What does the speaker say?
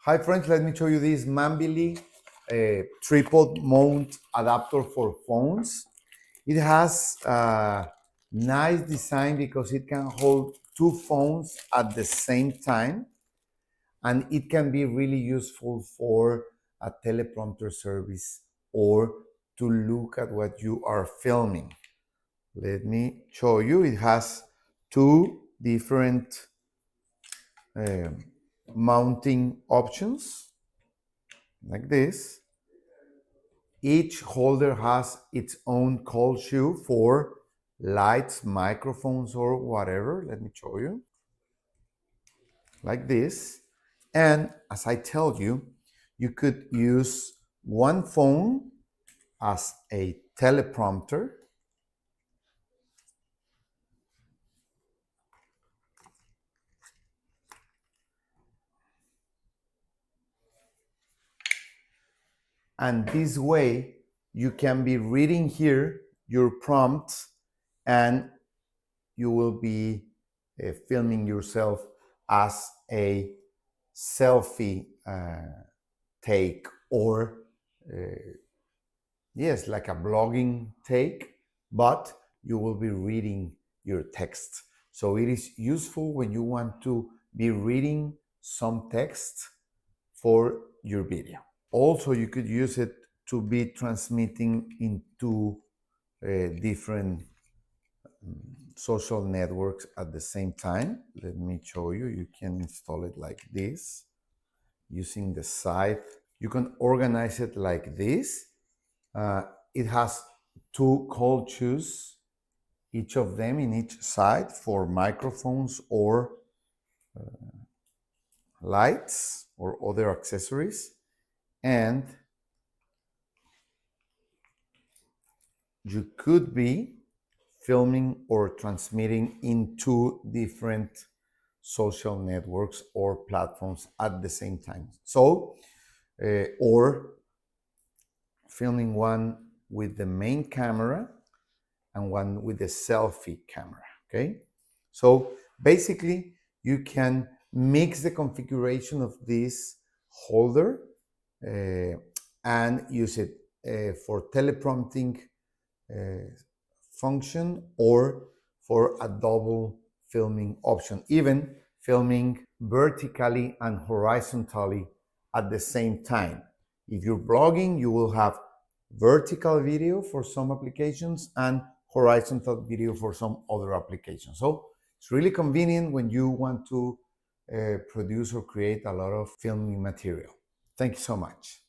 Hi friends, let me show you this Manbily tripod mount adapter for phones. It has a nice design because it can hold two phones at the same time, and it can be really useful for a teleprompter service or to look at what you are filming. Let me show you. It has two different mounting options like this. Each holder has its own call shoe for lights, microphones, or whatever. Let me show you. Like this. And as I tell you, you could use one phone as a teleprompter. And this way, you can be reading here your prompts and you will be filming yourself as a selfie take or yes, like a blogging take, but you will be reading your text. So it is useful when you want to be reading some text for your video. Also, you could use it to be transmitting into different social networks at the same time. Let me show you. You can install it like this using the side. You can organize it like this. It has two call shoes, each of them in each side for microphones or lights or other accessories. And you could be filming or transmitting into different social networks or platforms at the same time. So, or filming one with the main camera and one with the selfie camera, okay? So basically, you can mix the configuration of this holder and use it for teleprompting function or for a double filming option, even filming vertically and horizontally at the same time. If you're blogging, you will have vertical video for some applications and horizontal video for some other applications. So it's really convenient when you want to produce or create a lot of filming material. Thank you so much.